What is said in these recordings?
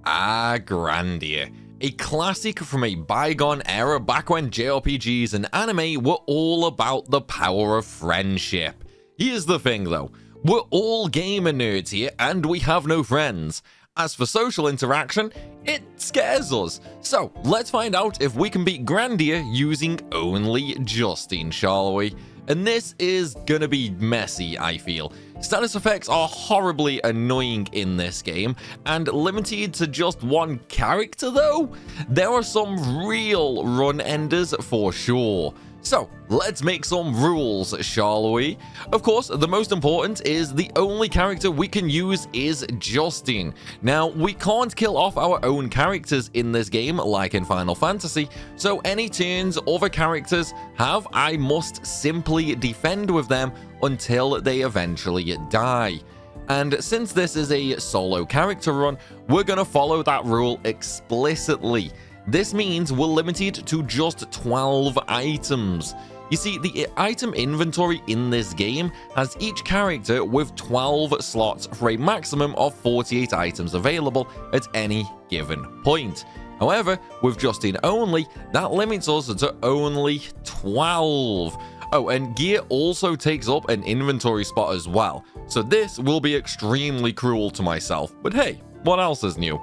Grandia. A classic from a bygone era back when JRPGs and anime were all about the power of friendship. Here's the thing though, we're all gamer nerds here and we have no friends. As for social interaction, it scares us. So let's find out if we can beat Grandia using only Justine, shall we? And this is gonna be messy, I feel. Status effects are horribly annoying in this game, and limited to just one character though? There are some real run enders for sure. So, let's make some rules, shall we? Of course, the most important is the only character we can use is Justine. Now, we can't kill off our own characters in this game like in Final Fantasy, so any turns other characters have, I must simply defend with them until they eventually die. And since this is a solo character run, we're gonna follow that rule explicitly. This means we're limited to just 12 items. You see, the item inventory in this game has each character with 12 slots for a maximum of 48 items available at any given point. However, with Justine only, that limits us to only 12. Oh, and gear also takes up an inventory spot as well, so this will be extremely cruel to myself, but hey, what else is new?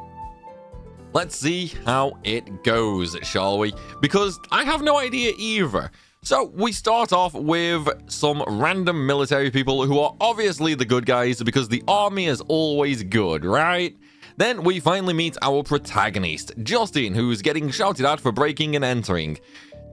Let's see how it goes, shall we? Because I have no idea either. So we start off with some random military people who are obviously the good guys because the army is always good, right? Then we finally meet our protagonist, Justine, who's getting shouted at for breaking and entering.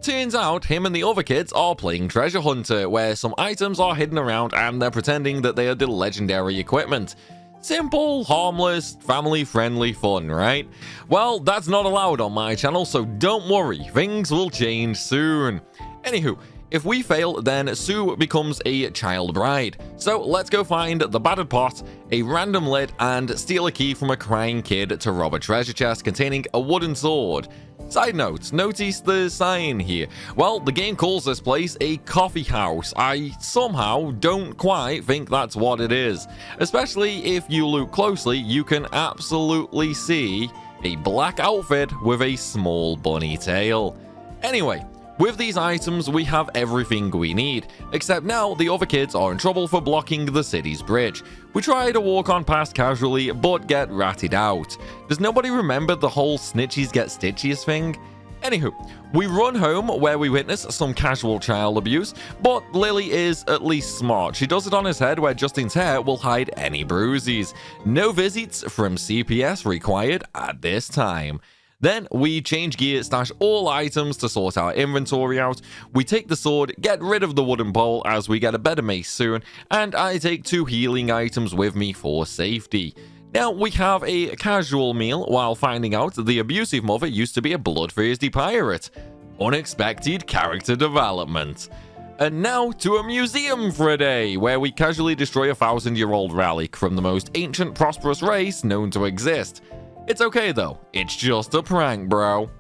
Turns out him and the other kids are playing treasure hunter, where some items are hidden around and they're pretending that they are the legendary equipment. Simple, harmless, family-friendly fun, right? Well, that's not allowed on my channel, so don't worry, things will change soon. Anywho, if we fail, then Sue becomes a child bride. So let's go find the battered pot, a random lid, and steal a key from a crying kid to rob a treasure chest containing a wooden sword. Side note, notice the sign here. Well, the game calls this place a coffee house. I somehow don't quite think that's what it is. Especially if you look closely, you can absolutely see a black outfit with a small bunny tail. Anyway, with these items, we have everything we need, except now the other kids are in trouble for blocking the city's bridge. We try to walk on past casually, but get ratted out. Does nobody remember the whole snitchies get stitchies thing? Anywho, we run home where we witness some casual child abuse, but Lily is at least smart. She does it on his head where Justine's hair will hide any bruises. No visits from CPS required at this time. Then we change gear, stash all items to sort our inventory out. We take the sword, get rid of the wooden pole as we get a better mace soon, and I take 2 healing items with me for safety. Now we have a casual meal while finding out that the abusive mother used to be a bloodthirsty pirate. Unexpected character development. And now to a museum for a day, where we casually destroy a 1,000-year-old relic from the most ancient prosperous race known to exist. It's okay though, it's just a prank, bro.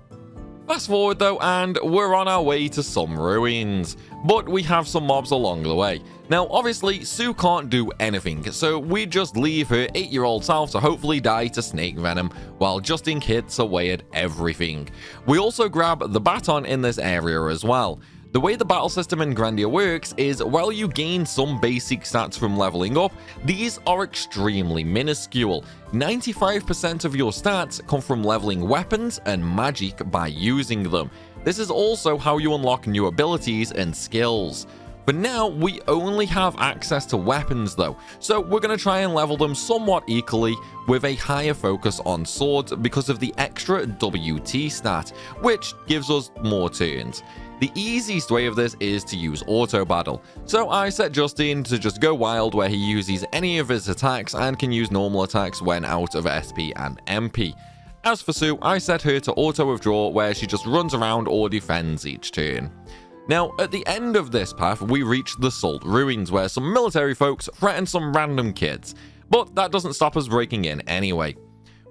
Fast forward though, and we're on our way to some ruins, but we have some mobs along the way. Now obviously Sue can't do anything, so we just leave her 8-year-old self to hopefully die to snake venom, while Justine hits away at everything. We also grab the baton in this area as well. The way the battle system in Grandia works is, while you gain some basic stats from leveling up, these are extremely minuscule. 95% of your stats come from leveling weapons and magic by using them. This is also how you unlock new abilities and skills. For now, we only have access to weapons though, so we're going to try and level them somewhat equally with a higher focus on swords because of the extra WT stat, which gives us more turns. The easiest way of this is to use auto battle, so I set Justine to just go wild where he uses any of his attacks and can use normal attacks when out of SP and MP. As for Sue, I set her to auto withdraw where she just runs around or defends each turn. Now, at the end of this path, we reach the Salt Ruins where some military folks threaten some random kids, but that doesn't stop us breaking in anyway.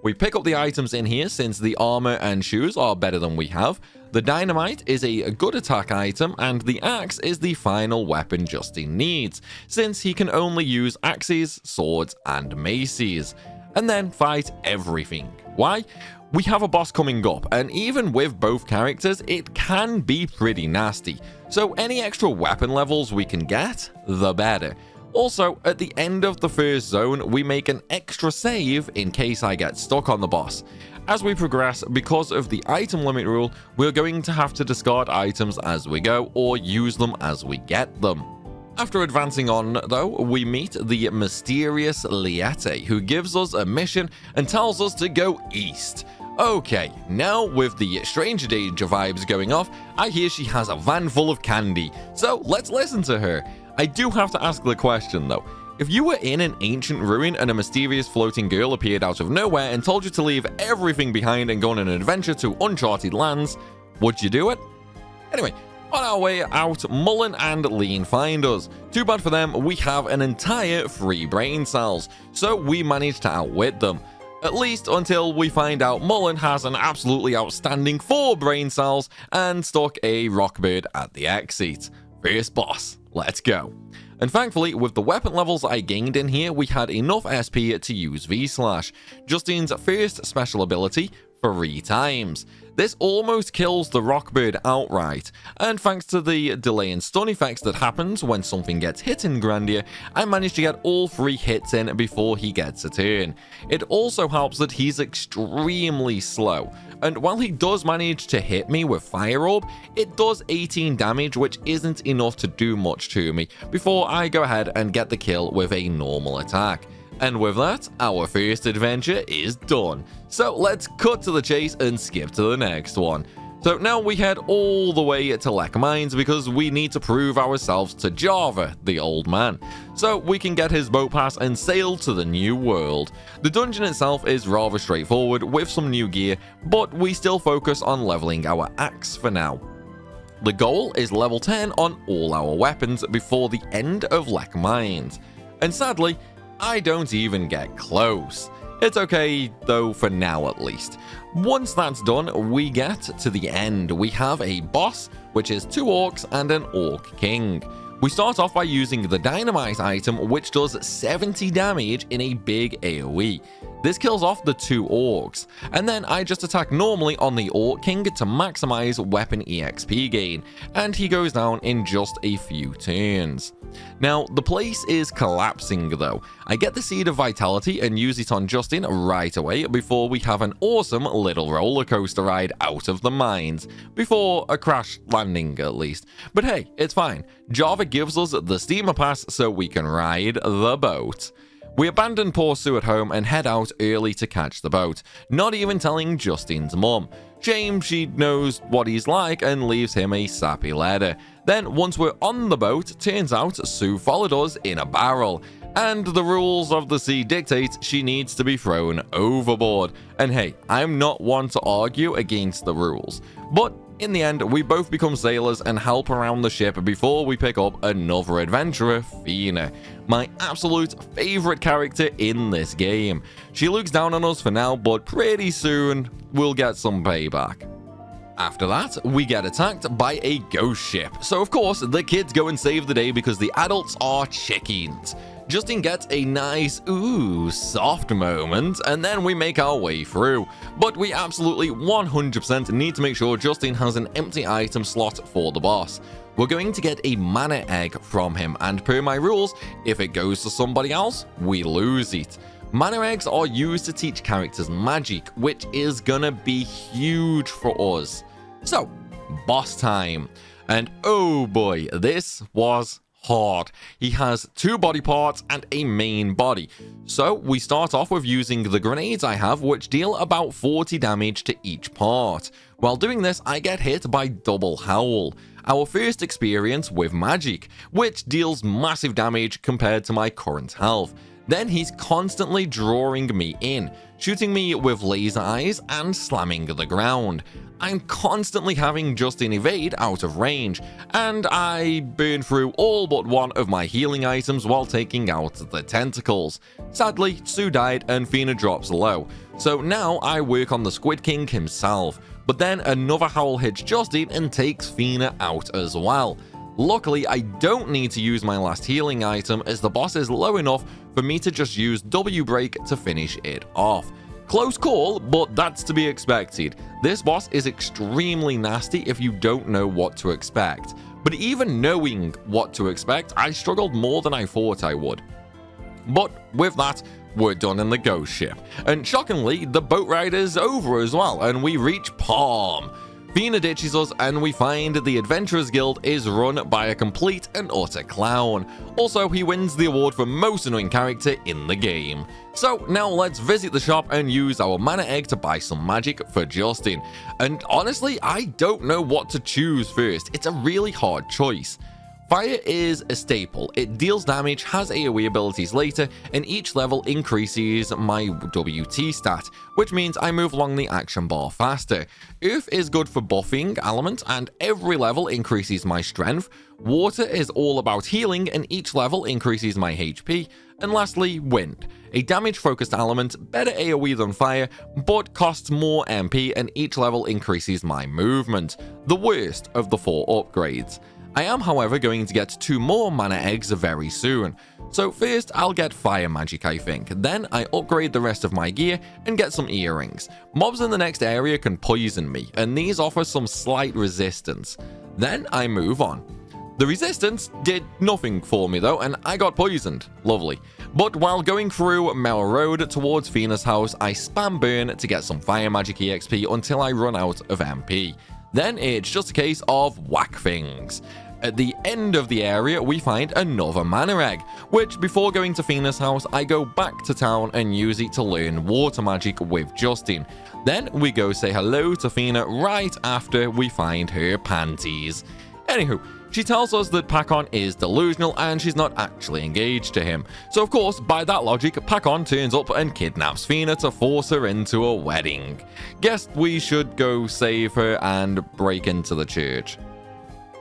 We pick up the items in here since the armor and shoes are better than we have. The dynamite is a good attack item, and the axe is the final weapon Justine needs, since he can only use axes, swords, and maces. and then fight everything. Why? We have a boss coming up, and even with both characters, it can be pretty nasty. So any extra weapon levels we can get, the better. Also, at the end of the first zone, we make an extra save in case I get stuck on the boss. As we progress, because of the item limit rule, we're going to have to discard items as we go or use them as we get them. After advancing on, though, we meet the mysterious Liette, who gives us a mission and tells us to go east. Okay, now with the Stranger Danger vibes going off, I hear she has a van full of candy, so let's listen to her. I do have to ask the question though, if you were in an ancient ruin and a mysterious floating girl appeared out of nowhere and told you to leave everything behind and go on an adventure to uncharted lands, would you do it? Anyway, on our way out, Mullen and Lean find us. Too bad for them, we have an entire 3 brain cells, so we managed to outwit them. At least until we find out Mullen has an absolutely outstanding 4 brain cells and stuck a Rockbird at the exit. First boss, let's go. And thankfully, with the weapon levels I gained in here, we had enough SP to use V-Slash, Justine's first special ability, 3 times. This almost kills the Rockbird outright, and thanks to the delay and stun effects that happens when something gets hit in Grandia, I managed to get all 3 hits in before he gets a turn. It also helps that he's extremely slow, and while he does manage to hit me with Fire Orb, it does 18 damage, which isn't enough to do much to me, before I go ahead and get the kill with a normal attack. And with that, our first adventure is done. So let's cut to the chase and skip to the next one. So now we head all the way to Lek Mines because we need to prove ourselves to Java, the old man, so we can get his boat pass and sail to the new world. The dungeon itself is rather straightforward with some new gear, but we still focus on leveling our axe for now. The goal is level 10 on all our weapons before the end of Lek Mines. And sadly, I don't even get close. It's okay though for now at least. Once that's done, we get to the end. We have a boss, which is 2 orcs and an orc king. We start off by using the dynamite item, which does 70 damage in a big AoE. This kills off the 2 orcs, and then I just attack normally on the Orc King to maximize weapon EXP gain, and he goes down in just a few turns. Now, the place is collapsing though. I get the Seed of Vitality and use it on Justin right away before we have an awesome little roller coaster ride out of the mines, before a crash landing at least. But hey, it's fine. Java gives us the steamer pass so we can ride the boat. We abandon poor Sue at home and head out early to catch the boat, not even telling Justin's mum. Shame she knows what he's like and leaves him a sappy letter. Then once we're on the boat, turns out Sue followed us in a barrel, and the rules of the sea dictate she needs to be thrown overboard. And hey, I'm not one to argue against the rules, but in the end, we both become sailors and help around the ship before we pick up another adventurer, Fina, my absolute favorite character in this game. She looks down on us for now, but pretty soon we'll get some payback. After that, we get attacked by a ghost ship. So of course, the kids go and save the day because the adults are chickens. Justin gets a nice, ooh, soft moment, and then we make our way through. But we absolutely 100% need to make sure Justin has an empty item slot for the boss. We're going to get a mana egg from him, and per my rules, if it goes to somebody else, we lose it. Mana eggs are used to teach characters magic, which is gonna be huge for us. So, boss time. And oh boy, this was hard. He has 2 body parts and a main body. So we start off with using the grenades I have, which deal about 40 damage to each part. While doing this, I get hit by Double Howl, our first experience with magic, which deals massive damage compared to my current health. Then he's constantly drawing me in, shooting me with laser eyes and slamming the ground. I'm constantly having Justin evade out of range, and I burn through all but one of my healing items while taking out the tentacles. Sadly, Sue died and Fina drops low, so now I work on the Squid King himself, but then another howl hits Justin and takes Fina out as well. Luckily, I don't need to use my last healing item as the boss is low enough for me to just use W break to finish it off. Close call, but that's to be expected. This boss is extremely nasty if you don't know what to expect. But even knowing what to expect, I struggled more than I thought I would. But with that, we're done in the ghost ship. And shockingly, the boat ride is over as well, and we reach Palm. Fina ditches us and we find the Adventurers Guild is run by a complete and utter clown. Also, he wins the award for most annoying character in the game. So now let's visit the shop and use our mana egg to buy some magic for Justin. And honestly, I don't know what to choose first. It's a really hard choice. Fire is a staple. It deals damage, has AoE abilities later, and each level increases my WT stat, which means I move along the action bar faster. Earth is good for buffing element, and every level increases my strength. Water is all about healing, and each level increases my HP. And lastly, wind. A damage-focused element, better AoE than fire, but costs more MP, and each level increases my movement. The worst of the 4 upgrades. I am, however, going to get 2 more mana eggs very soon. So first, I'll get fire magic, I think. Then I upgrade the rest of my gear and get some earrings. Mobs in the next area can poison me, and these offer some slight resistance. Then I move on. The resistance did nothing for me though, and I got poisoned. Lovely. But while going through Mel Road towards Fina's house, I spam burn to get some fire magic EXP until I run out of MP. Then it's just a case of whack things. At the end of the area, we find another mana egg, which before going to Fina's house, I go back to town and use it to learn water magic with Justin. Then we go say hello to Fina right after we find her panties. Anywho, she tells us that Pakon is delusional and she's not actually engaged to him. So of course, by that logic, Pakon turns up and kidnaps Fina to force her into a wedding. Guess we should go save her and break into the church.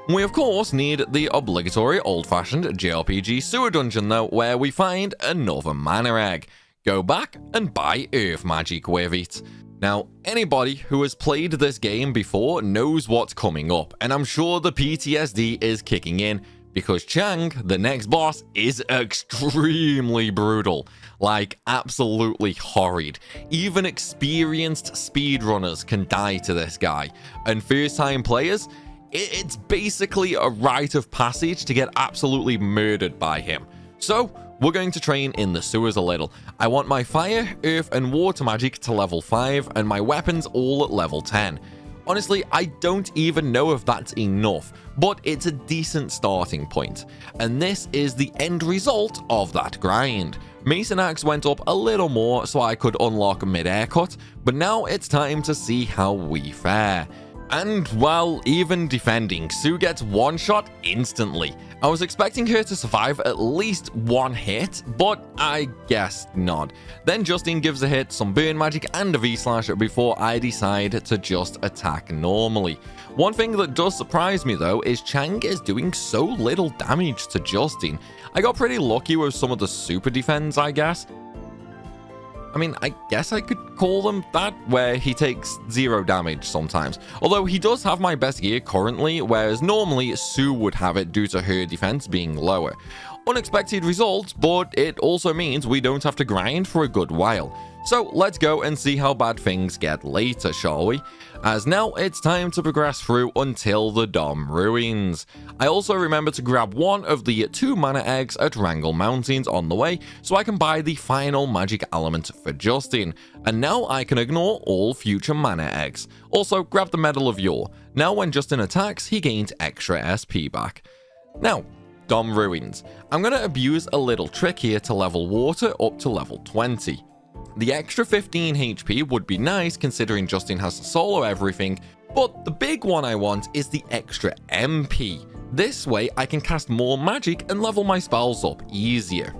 We of course need the obligatory old-fashioned JRPG sewer dungeon though, where we find another mana egg. Go back and buy earth magic with it. Now, anybody who has played this game before knows what's coming up, and I'm sure the PTSD is kicking in, because Chang, the next boss, is extremely brutal. Like, absolutely horrid. Even experienced speedrunners can die to this guy, and first-time players, it's basically a rite of passage to get absolutely murdered by him. So, we're going to train in the sewers a little. I want my fire, earth, and water magic to level 5, and my weapons all at level 10. Honestly, I don't even know if that's enough, but it's a decent starting point. And this is the end result of that grind. Mason Axe went up a little more so I could unlock mid-air cut, but now it's time to see how we fare. And while even defending, Sue gets one shot instantly. I was expecting her to survive at least one hit, but I guess not. Then Justin gives a hit, some burn magic and a V-slash before I decide to just attack normally. One thing that does surprise me though is Chang is doing so little damage to Justin. I got pretty lucky with some of the super defense, I guess. I mean, I guess I could call them that, where he takes 0 damage sometimes. Although he does have my best gear currently, whereas normally Sue would have it due to her defense being lower. Unexpected results, but it also means we don't have to grind for a good while. So let's go and see how bad things get later, shall we? As now it's time to progress through until the Dom Ruins. I also remember to grab one of the 2 mana eggs at Wrangle Mountains on the way so I can buy the final magic element for Justin. And now I can ignore all future mana eggs. Also grab the Medal of Yore. Now when Justin attacks, he gains extra SP back. Now, Dom Ruins. I'm going to abuse a little trick here to level water up to level 20. The extra 15 HP would be nice considering Justin has to solo everything, but the big one I want is the extra MP. This way I can cast more magic and level my spells up easier.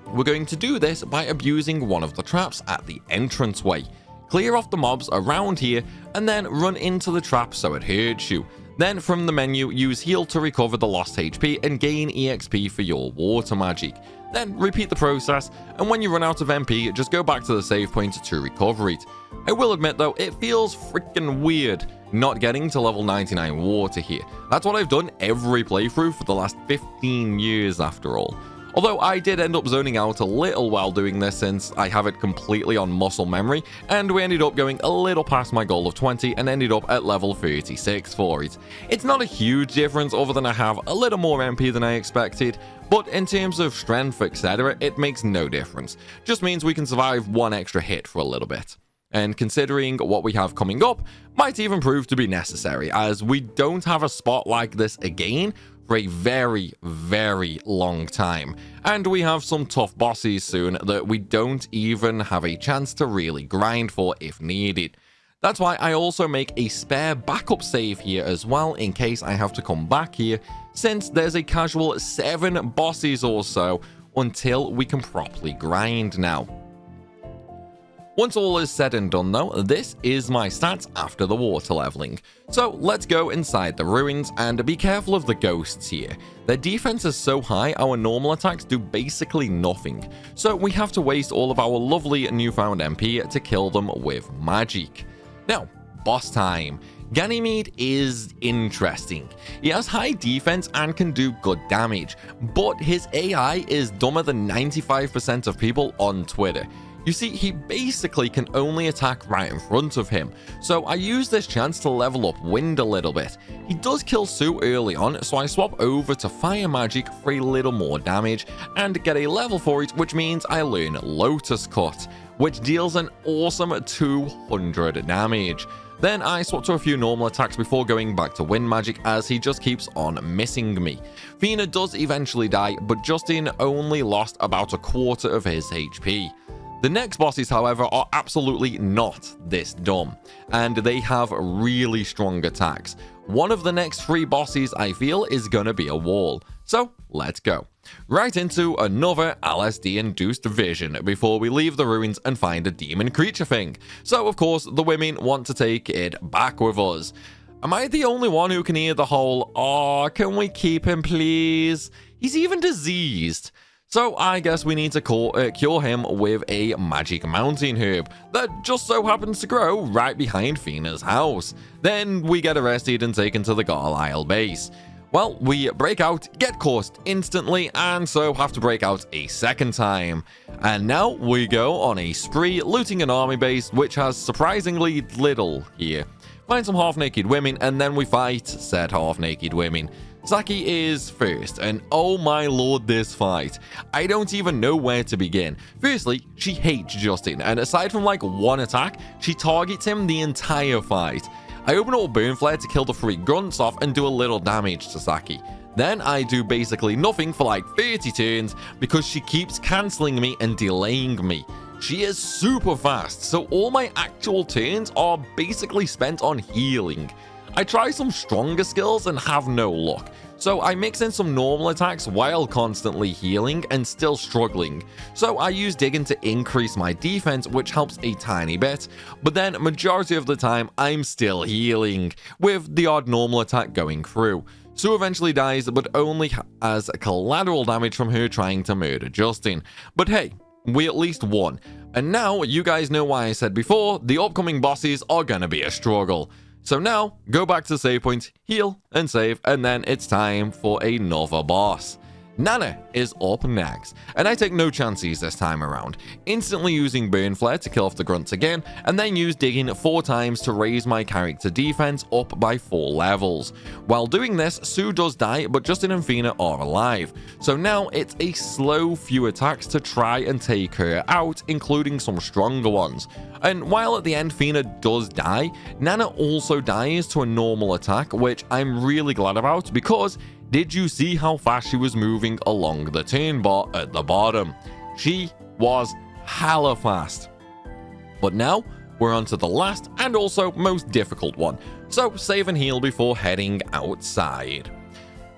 We're going to do this by abusing one of the traps at the entranceway. Clear off the mobs around here and then run into the trap so it hurts you. Then from the menu, use heal to recover the lost HP and gain EXP for your water magic. Then repeat the process, and when you run out of MP, just go back to the save point to recover it. I will admit though, it feels freaking weird not getting to level 99 water here. That's what I've done every playthrough for the last 15 years after all. Although I did end up zoning out a little while doing this since I have it completely on muscle memory, and we ended up going a little past my goal of 20 and ended up at level 36 for it. It's not a huge difference other than I have a little more MP than I expected, but in terms of strength, etc., it makes no difference. Just means we can survive one extra hit for a little bit. And considering what we have coming up, might even prove to be necessary, as we don't have a spot like this again for a very, very long time. And we have some tough bosses soon that we don't even have a chance to really grind for if needed. That's why I also make a spare backup save here as well in case I have to come back here, since there's a casual 7 bosses or so until we can properly grind now. Once all is said and done though, this is my stats after the water leveling. So let's go inside the ruins and be careful of the ghosts here. Their defense is so high, our normal attacks do basically nothing. So we have to waste all of our lovely newfound MP to kill them with magic. Now, boss time. Ganymede is interesting. He has high defense and can do good damage, but his AI is dumber than 95% of people on Twitter. You see, he basically can only attack right in front of him, so I use this chance to level up wind a little bit. He does kill Sue early on, so I swap over to fire magic for a little more damage and get a level for it, which means I learn Lotus Cut, which deals an awesome 200 damage. Then I swap to a few normal attacks before going back to wind magic, as he just keeps on missing me. Fina does eventually die, but Justin only lost about a quarter of his HP. The next bosses, however, are absolutely not this dumb, and they have really strong attacks. One of the next 3 bosses, I feel, is gonna be a wall. So let's go. Right into another LSD-induced vision before we leave the ruins and find a demon creature thing. So of course, the women want to take it back with us. Am I the only one who can hear the whole, "Aw, can we keep him please? He's even diseased." So I guess we need to cure him with a magic mountain herb that just so happens to grow right behind Fina's house. Then we get arrested and taken to the Garlisle base. Well, we break out, get cursed instantly, and so have to break out a second time. And now we go on a spree looting an army base, which has surprisingly little here. Find some half-naked women, and then we fight said half-naked women. Saki is first, and oh my lord, this fight. I don't even know where to begin. Firstly, she hates Justin, and aside from like one attack, she targets him the entire fight. I open up Burn Flare to kill the 3 grunts off and do a little damage to Saki. Then I do basically nothing for like 30 turns because she keeps cancelling me and delaying me. She is super fast, so all my actual turns are basically spent on healing. I try some stronger skills and have no luck, so I mix in some normal attacks while constantly healing and still struggling. So I use digging to increase my defense, which helps a tiny bit, but then majority of the time I'm still healing, with the odd normal attack going through. Sue eventually dies, but only as collateral damage from her trying to murder Justin. But hey, we at least won. And now you guys know why I said before, the upcoming bosses are gonna be a struggle. So now, go back to save point, heal, and save, and then it's time for another boss. Nana is up next, and I take no chances this time around, instantly using Burn Flare to kill off the grunts again, and then use digging 4 times to raise my character defense up by 4 levels. While doing this, Sue does die, but Justin and Fina are alive, so now it's a slow few attacks to try and take her out, including some stronger ones. And while at the end Fina does die, Nana also dies to a normal attack, which I'm really glad about because did you see how fast she was moving along the turn bar at the bottom? She was hella fast. But now we're on to the last and also most difficult one, so save and heal before heading outside,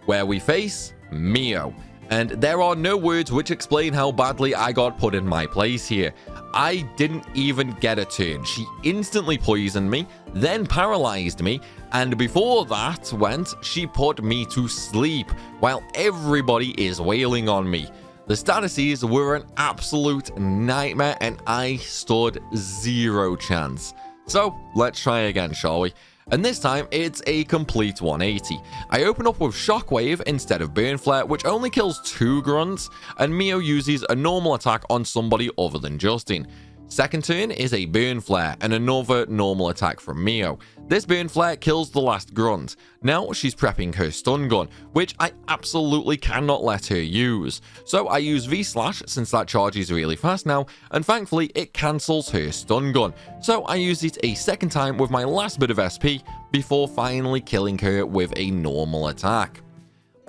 where we face Mio. And there are no words which explain how badly I got put in my place here. I didn't even get a turn. She instantly poisoned me, then paralyzed me, and before that went, she put me to sleep while everybody is wailing on me. The statuses were an absolute nightmare and I stood zero chance. So let's try again, shall we? And this time it's a complete 180. I open up with Shockwave instead of Burn Flare, which only kills 2 grunts, and Mio uses a normal attack on somebody other than Justin. Second turn is a Burn Flare and another normal attack from Mio. This Burn Flare kills the last grunt. Now she's prepping her stun gun, which I absolutely cannot let her use. So I use V-Slash since that charges really fast now, and thankfully it cancels her stun gun. So I use it a second time with my last bit of SP before finally killing her with a normal attack.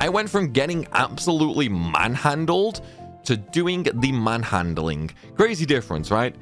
I went from getting absolutely manhandled to doing the manhandling. Crazy difference, right?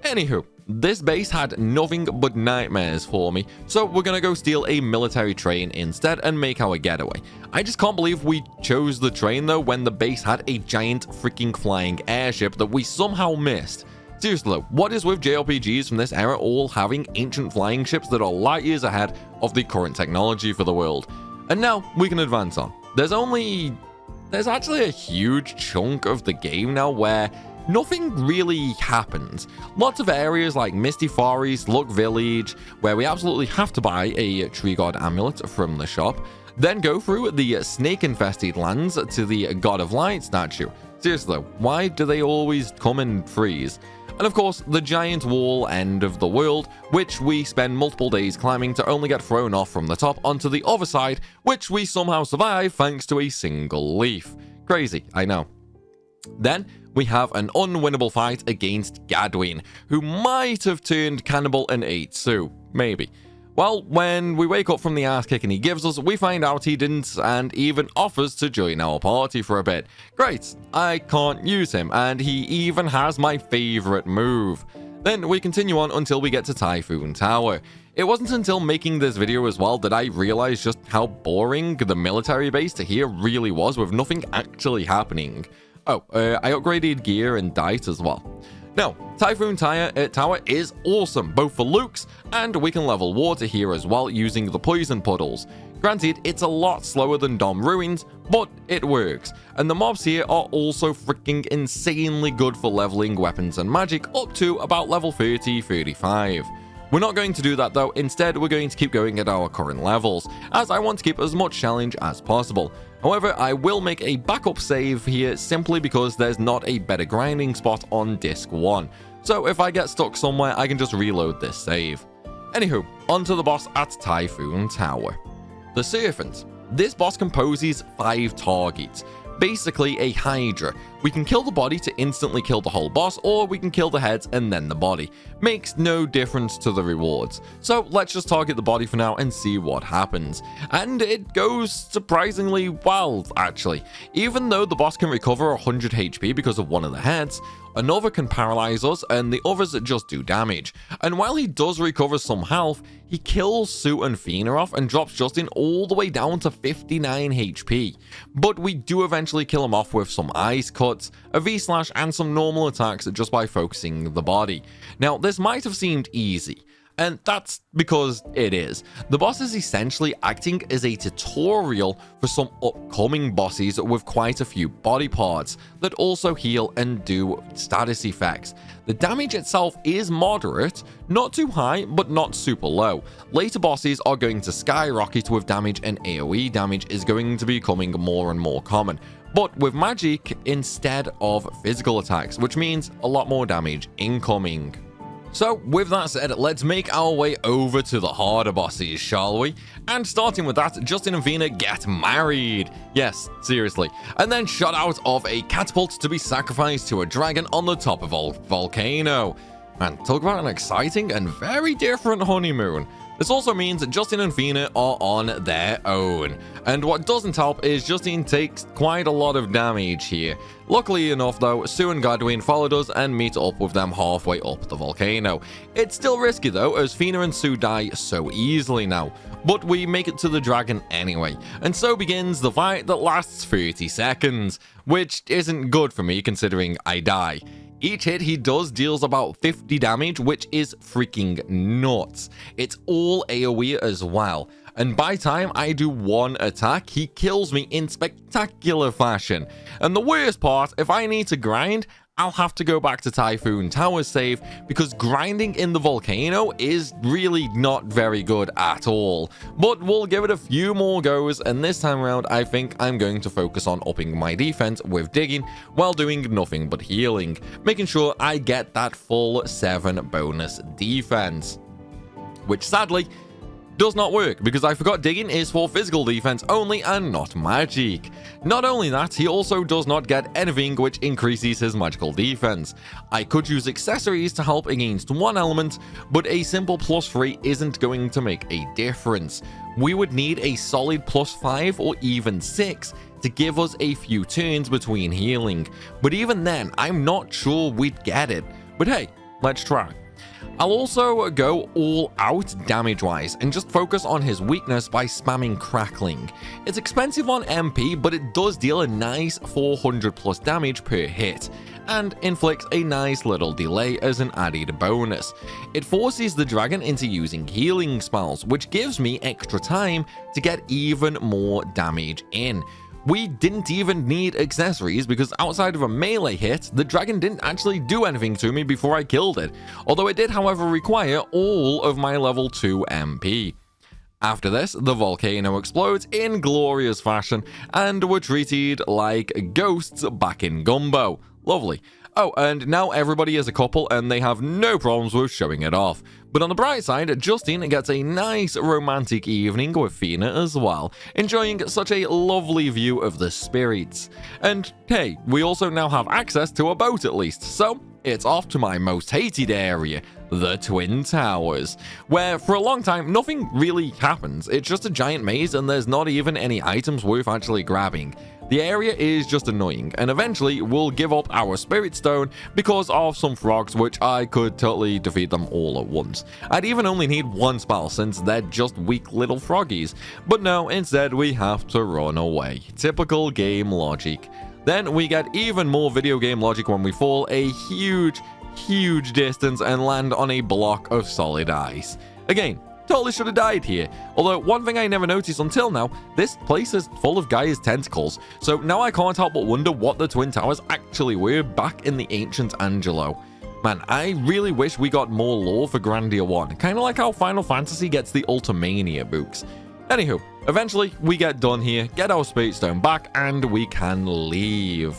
Anywho, this base had nothing but nightmares for me, so we're gonna go steal a military train instead and make our getaway. I just can't believe we chose the train though when the base had a giant freaking flying airship that we somehow missed. Seriously though, what is with JRPGs from this era all having ancient flying ships that are light years ahead of the current technology for the world? And now we can advance on. There's actually a huge chunk of the game now where nothing really happens. Lots of areas like Misty Forest, Luck Village, where we absolutely have to buy a Tree God amulet from the shop, then go through the snake-infested lands to the God of Light statue. Seriously though, why do they always come in threes? And of course, the giant wall end of the world, which we spend multiple days climbing to only get thrown off from the top onto the other side, which we somehow survive thanks to a single leaf. Crazy, I know. Then we have an unwinnable fight against Gadwin, who might have turned cannibal and ate Sue. Maybe. Well, when we wake up from the ass kicking he gives us, we find out he didn't and even offers to join our party for a bit. Great, I can't use him, and he even has my favorite move. Then we continue on until we get to Typhoon Tower. It wasn't until making this video as well that I realized just how boring the military base to here really was with nothing actually happening. Oh, I upgraded gear and diet as well. Now, Typhoon Tower is awesome, both for looks, and we can level water here as well using the poison puddles. Granted, it's a lot slower than Dom Ruins, but it works. And the mobs here are also freaking insanely good for leveling weapons and magic up to about level 30-35. We're not going to do that though, instead we're going to keep going at our current levels, as I want to keep as much challenge as possible. However, I will make a backup save here simply because there's not a better grinding spot on disc 1. So if I get stuck somewhere, I can just reload this save. Anywho, onto the boss at Typhoon Tower. The Serpent. This boss composes 5 targets. Basically a Hydra. We can kill the body to instantly kill the whole boss, or we can kill the heads and then the body. Makes no difference to the rewards. So let's just target the body for now and see what happens. And it goes surprisingly well, actually. Even though the boss can recover 100 HP because of one of the heads, another can paralyze us and the others just do damage. And while he does recover some health, he kills Sue and Fina off and drops Justin all the way down to 59 HP. But we do eventually kill him off with some ice cuts, a V-slash and some normal attacks just by focusing the body. Now this might have seemed easy, and that's because it is. The boss is essentially acting as a tutorial for some upcoming bosses with quite a few body parts that also heal and do status effects. The damage itself is moderate, not too high, but not super low. Later bosses are going to skyrocket with damage, and AoE damage is going to be becoming more and more common, but with magic instead of physical attacks, which means a lot more damage incoming. So with that said, let's make our way over to the harder bosses, shall we? And starting with that, Justin and Fina get married. Yes, seriously. And then shot out of a catapult to be sacrificed to a dragon on the top of a volcano. Man, talk about an exciting and very different honeymoon. This also means that Justin and Fina are on their own. And what doesn't help is Justin takes quite a lot of damage here. Luckily enough though, Sue and Gadwin followed us and meet up with them halfway up the volcano. It's still risky though, as Fina and Sue die so easily now. But we make it to the dragon anyway. And so begins the fight that lasts 30 seconds. Which isn't good for me considering I die. Each hit he does deals about 50 damage, which is freaking nuts. It's all AoE as well. And by time I do one attack, he kills me in spectacular fashion. And the worst part, if I need to grind, I'll have to go back to Typhoon Tower save, because grinding in the volcano is really not very good at all. But we'll give it a few more goes, and this time around I think I'm going to focus on upping my defense with digging while doing nothing but healing, making sure I get that full 7 bonus defense. Which sadly does not work, because I forgot digging is for physical defense only and not magic. Not only that, he also does not get anything which increases his magical defense. I could use accessories to help against one element, but a simple +3 isn't going to make a difference. We would need a solid +5 or even 6 to give us a few turns between healing, but even then I'm not sure we'd get it. But hey, let's try. I'll also go all out damage-wise and just focus on his weakness by spamming Crackling. It's expensive on MP, but it does deal a nice 400 plus damage per hit, and inflicts a nice little delay as an added bonus. It forces the dragon into using healing spells, which gives me extra time to get even more damage in. We didn't even need accessories, because outside of a melee hit, the dragon didn't actually do anything to me before I killed it, although it did however require all of my level 2 MP. After this, the volcano explodes in glorious fashion, and we're treated like ghosts back in Gumbo. Lovely. Oh, and now everybody is a couple and they have no problems with showing it off. But on the bright side, Justin gets a nice romantic evening with Fina as well, enjoying such a lovely view of the spirits. And hey, we also now have access to a boat at least, so it's off to my most hated area, the Twin Towers, where for a long time nothing really happens. It's just a giant maze and there's not even any items worth actually grabbing. The area is just annoying, and eventually we'll give up our Spirit Stone because of some frogs, which I could totally defeat them all at once. I'd even only need one spell since they're just weak little froggies, but no, instead we have to run away. Typical game logic. Then we get even more video game logic when we fall a huge distance and land on a block of solid ice. Again, totally should have died here. Although, one thing I never noticed until now, this place is full of Gaia's tentacles, so now I can't help but wonder what the Twin Towers actually were back in the ancient Angelo. Man, I really wish we got more lore for Grandia 1, kinda like how Final Fantasy gets the Ultimania books. Anywho, eventually we get done here, get our Spirit Stone back, and we can leave.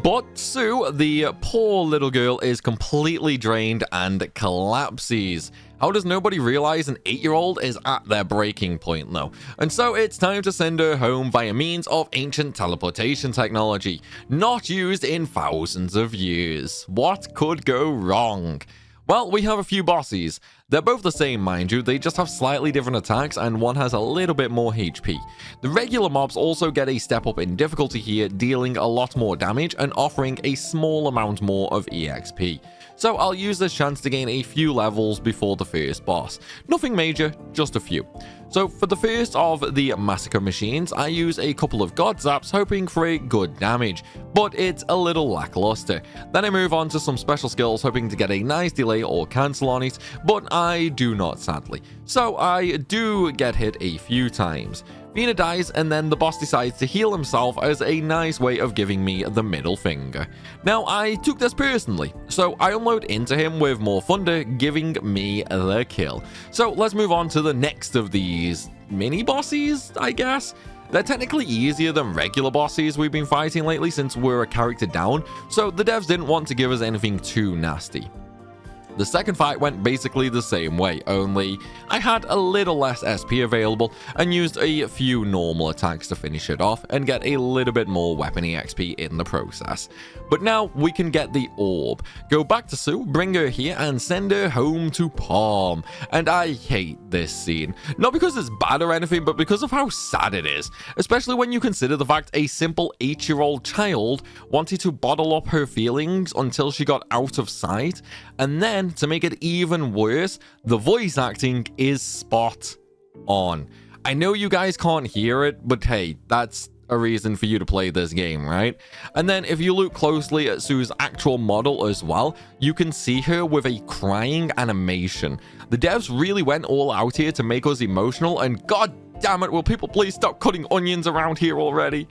But Sue, the poor little girl, is completely drained and collapses. How does nobody realize an 8-year-old is at their breaking point though? And so it's time to send her home via means of ancient teleportation technology, not used in thousands of years. What could go wrong? Well, we have a few bosses. They're both the same, mind you, they just have slightly different attacks and one has a little bit more HP. The regular mobs also get a step up in difficulty here, dealing a lot more damage and offering a small amount more of EXP. So I'll use this chance to gain a few levels before the first boss. Nothing major, just a few. So for the first of the massacre machines, I use a couple of god zaps hoping for a good damage, but it's a little lackluster. Then I move on to some special skills hoping to get a nice delay or cancel on it, but I do not sadly. So I do get hit a few times. Fina dies and then the boss decides to heal himself as a nice way of giving me the middle finger. Now I took this personally, so I unload into him with more thunder, giving me the kill. So let's move on to the next of these mini bosses, I guess. They're technically easier than regular bosses we've been fighting lately since we're a character down, so the devs didn't want to give us anything too nasty. The second fight went basically the same way, only I had a little less SP available and used a few normal attacks to finish it off and get a little bit more weapon EXP in the process. But now we can get the orb, go back to Sue, bring her here and send her home to Palm. And I hate this scene, not because it's bad or anything, but because of how sad it is, especially when you consider the fact a simple 8-year-old child wanted to bottle up her feelings until she got out of sight, and then to make it even worse, the voice acting is spot on. I know you guys can't hear it, but hey, that's a reason for you to play this game, right? And then if you look closely at Sue's actual model as well, you can see her with a crying animation. The devs really went all out here to make us emotional, and god damn it, will people please stop cutting onions around here already?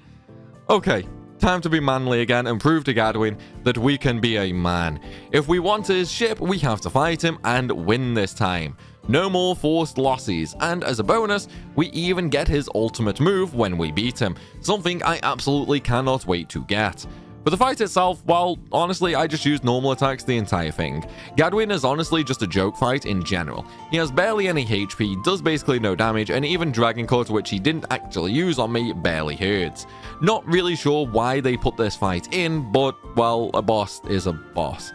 Okay, time to be manly again and prove to Gadwin that we can be a man. If we want his ship, we have to fight him and win this time. No more forced losses, and as a bonus, we even get his ultimate move when we beat him, something I absolutely cannot wait to get. For the fight itself, well, honestly, I just used normal attacks the entire thing. Gadwin is honestly just a joke fight in general. He has barely any HP, does basically no damage, and even Dragon Cut, which he didn't actually use on me, barely hurts. Not really sure why they put this fight in, but, well, a boss is a boss.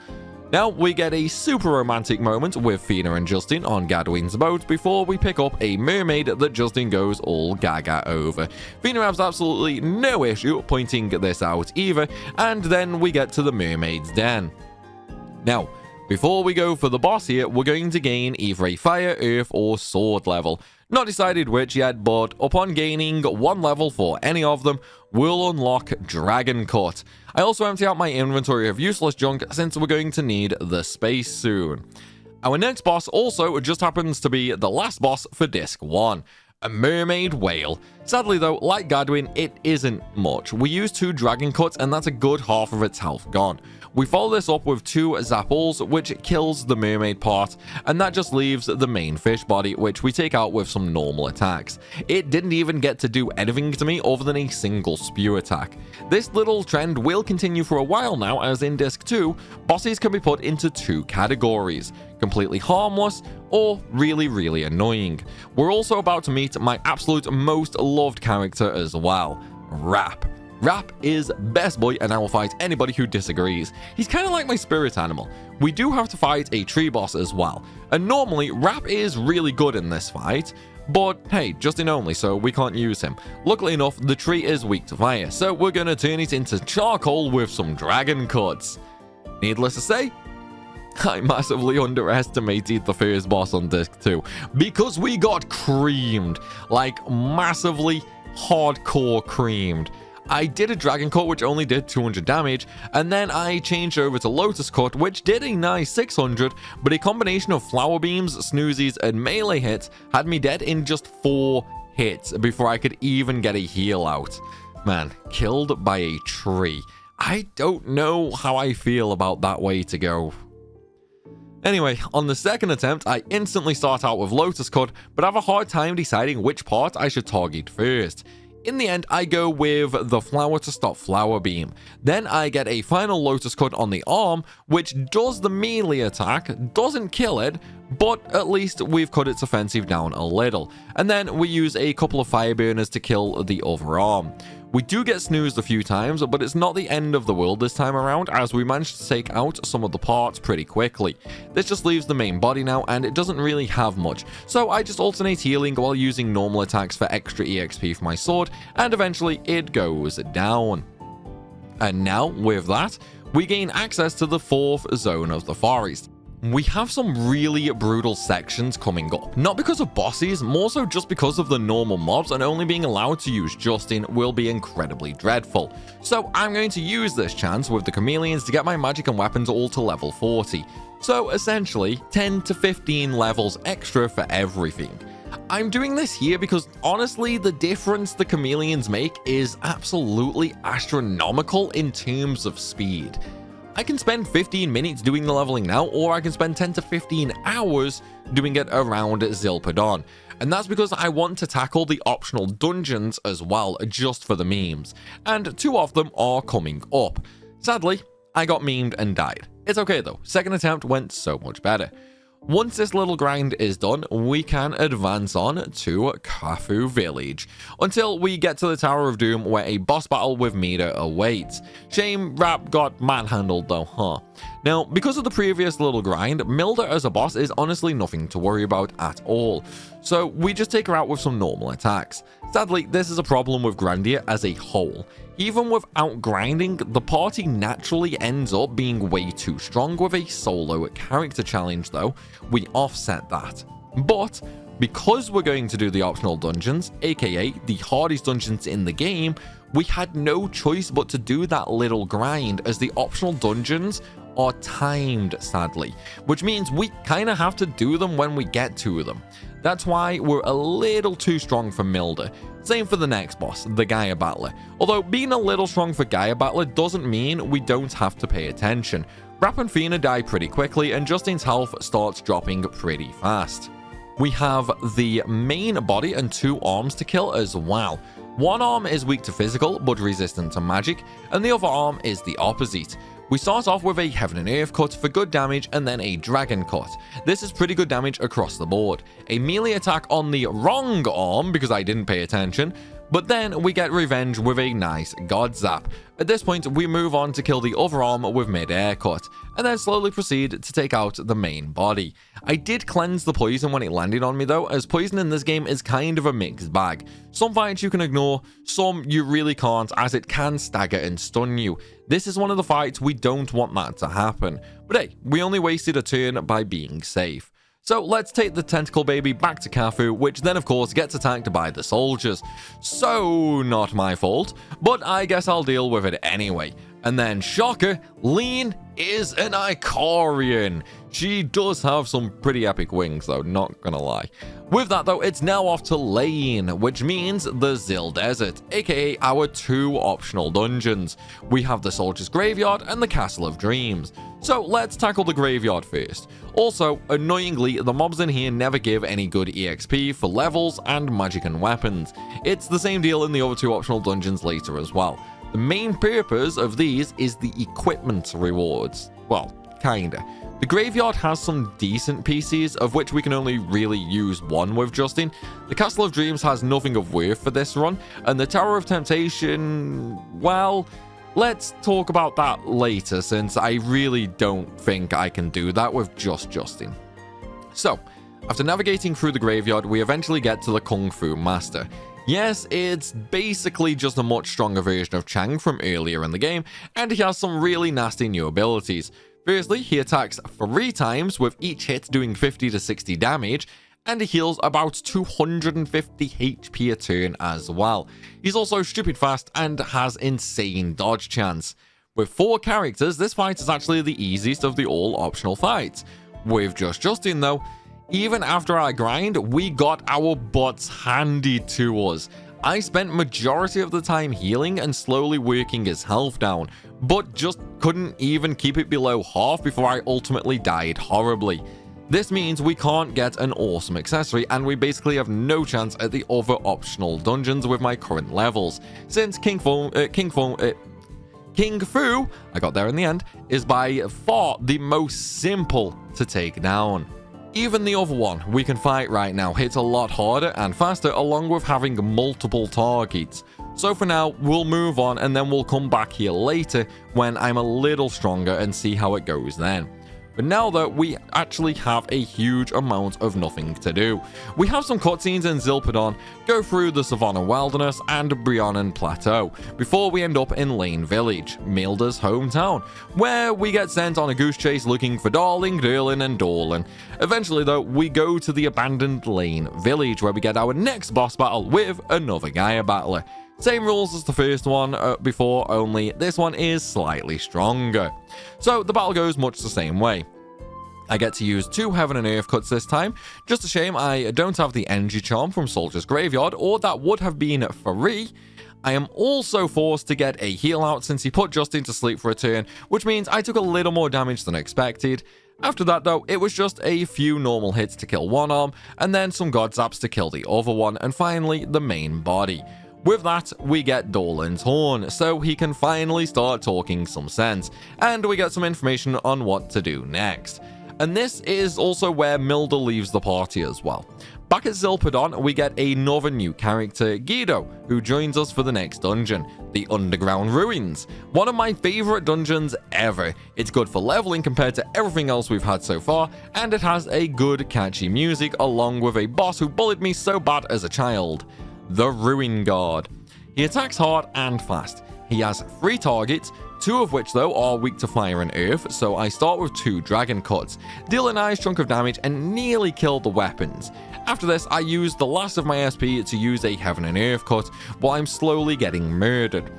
Now, we get a super romantic moment with Fina and Justin on Gadwin's boat before we pick up a mermaid that Justin goes all gaga over. Fina has absolutely no issue pointing this out either, and then we get to the mermaid's den. Now, before we go for the boss here, we're going to gain either a fire, earth, or sword level. Not decided which yet, but upon gaining one level for any of them, we'll unlock Dragon Cut. I also empty out my inventory of useless junk since we're going to need the space soon. Our next boss also just happens to be the last boss for Disc 1. A mermaid whale. Sadly though, like Gadwin, it isn't much. We use 2 Dragon Cuts and that's a good half of its health gone. We follow this up with 2 Zapples, which kills the mermaid part, and that just leaves the main fish body, which we take out with some normal attacks. It didn't even get to do anything to me other than a single spew attack. This little trend will continue for a while now, as in Disc 2, bosses can be put into 2 categories: completely harmless or really annoying. We're also about to meet my absolute most loved character as well, Rap. Rap is best boy, and I will fight anybody who disagrees. He's kind of like my spirit animal. We do have to fight a tree boss as well, and normally Rap is really good in this fight, but hey, Justin only, so we can't use him. Luckily enough, the tree is weak to fire, so we're gonna turn it into charcoal with some Dragon Cuts. Needless to say, I massively underestimated the first boss on Disc 2, because we got creamed, like massively hardcore creamed. I did a Dragon Cut which only did 200 damage, and then I changed over to Lotus Cut which did a nice 600, but a combination of Flower Beams, Snoozies, and melee hits had me dead in just 4 hits before I could even get a heal out. Man, killed by a tree. I don't know how I feel about that way to go. Anyway, on the second attempt, I instantly start out with Lotus Cut, but have a hard time deciding which part I should target first. In the end, I go with the flower to stop Flower Beam. Then I get a final Lotus Cut on the arm, which does the melee attack, doesn't kill it, but at least we've cut its offensive down a little. And then we use a couple of fire burners to kill the other arm. We do get snoozed a few times, but it's not the end of the world this time around, as we managed to take out some of the parts pretty quickly. This just leaves the main body now, and it doesn't really have much, so I just alternate healing while using normal attacks for extra EXP for my sword, and eventually it goes down. And now, with that, we gain access to the 4th zone of the forest. We have some really brutal sections coming up, not because of bosses, more so just because of the normal mobs, and only being allowed to use Justin will be incredibly dreadful. So I'm going to use this chance with the chameleons to get my magic and weapons all to level 40. So essentially 10 to 15 levels extra for everything. I'm doing this here because honestly the difference the chameleons make is absolutely astronomical in terms of speed. I can spend 15 minutes doing the leveling now, or I can spend 10 to 15 hours doing it around Zilpidon. And that's because I want to tackle the optional dungeons as well, just for the memes. And 2 of them are coming up. Sadly, I got memed and died. It's okay though, second attempt went so much better. Once this little grind is done, we can advance on to Kafu Village, until we get to the Tower of Doom where a boss battle with Mida awaits. Shame Rap got manhandled though, huh? Now, because of the previous little grind, Milda as a boss is honestly nothing to worry about at all, so we just take her out with some normal attacks. Sadly, this is a problem with Grandia as a whole. Even without grinding, the party naturally ends up being way too strong with a solo character challenge though. We offset that. But Because we're going to do the optional dungeons, aka the hardest dungeons in the game, we had no choice but to do that little grind, as the optional dungeons are timed, sadly, which means we kind of have to do them when we get to them. That's why we're a little too strong for Milda. Same for the next boss, the Gaia Battler. Although being a little strong for Gaia Battler doesn't mean we don't have to pay attention. Rap and Fina die pretty quickly, and Justin's health starts dropping pretty fast. We have the main body and 2 arms to kill as well. One arm is weak to physical, but resistant to magic, and the other arm is the opposite. We start off with a Heaven and Earth cut for good damage, and then a Dragon cut. This is pretty good damage across the board. A melee attack on the wrong arm, because I didn't pay attention, but then we get revenge with a nice God Zap. At this point, we move on to kill the other arm with mid-air cut, and then slowly proceed to take out the main body. I did cleanse the poison when it landed on me though, as poison in this game is kind of a mixed bag. Some fights you can ignore, some you really can't, as it can stagger and stun you. This is one of the fights we don't want that to happen, but hey, we only wasted a turn by being safe. So let's take the tentacle baby back to Kafu, which then of course gets attacked by the soldiers. So not my fault, but I guess I'll deal with it anyway. And then shocker, Lean is an Icarian. She does have some pretty epic wings though, not gonna lie. With that though, it's now off to Lane, which means the Zil Desert, aka our 2 optional dungeons. We have the Soldier's Graveyard and the Castle of Dreams. So let's tackle the Graveyard first. Also, annoyingly, the mobs in here never give any good EXP for levels and magic and weapons. It's the same deal in the other 2 optional dungeons later as well. The main purpose of these is the equipment rewards. Well, kinda. The Graveyard has some decent PCs, of which we can only really use one with Justin. The Castle of Dreams has nothing of worth for this run, and the Tower of Temptation, well, let's talk about that later, since I really don't think I can do that with just Justin. So, after navigating through the Graveyard, we eventually get to the Kung Fu Master. Yes, it's basically just a much stronger version of Chang from earlier in the game, and he has some really nasty new abilities. Firstly, he attacks 3 times, with each hit doing 50 to 60 damage, and he heals about 250 HP a turn as well. He's also stupid fast and has insane dodge chance. With 4 characters, this fight is actually the easiest of the all optional fights. With just Justin though, even after our grind, we got our butts handed to us. I spent majority of the time healing and slowly working his health down, but just couldn't even keep it below half before I ultimately died horribly. This means we can't get an awesome accessory, and we basically have no chance at the other optional dungeons with my current levels, since King Fu, I got there in the end, is by far the most simple to take down. Even the other one we can fight right now hits a lot harder and faster, along with having multiple targets. So for now, we'll move on, and then we'll come back here later when I'm a little stronger and see how it goes then. But now though, we actually have a huge amount of nothing to do. We have some cutscenes in Zilpidon, go through the Savannah Wilderness and Briannan Plateau, before we end up in Lane Village, Milda's hometown, where we get sent on a goose chase looking for Darling, Derlin, and Dorlin. Eventually though, we go to the abandoned Lane Village, where we get our next boss battle with another Gaia Battler. Same rules as the first one before, only this one is slightly stronger. So the battle goes much the same way. I get to use 2 Heaven and Earth cuts this time. Just a shame I don't have the Energy Charm from Soldier's Graveyard, or that would have been free. I am also forced to get a heal out since he put Justin to sleep for a turn, which means I took a little more damage than expected. After that though, it was just a few normal hits to kill one arm, and then some God Zaps to kill the other one, and finally the main body. With that, we get Dolan's horn, so he can finally start talking some sense, and we get some information on what to do next. And this is also where Milda leaves the party as well. Back at Zilpidon, we get another new character, Guido, who joins us for the next dungeon, the Underground Ruins. One of my favorite dungeons ever. It's good for leveling compared to everything else we've had so far, and it has a good catchy music along with a boss who bullied me so bad as a child. The Ruin Guard. He attacks hard and fast. He has 3 targets, 2 of which though are weak to fire and earth, so I start with 2 dragon cuts, deal a nice chunk of damage and nearly kill the weapons. After this, I use the last of my SP to use a heaven and earth cut while I'm slowly getting murdered.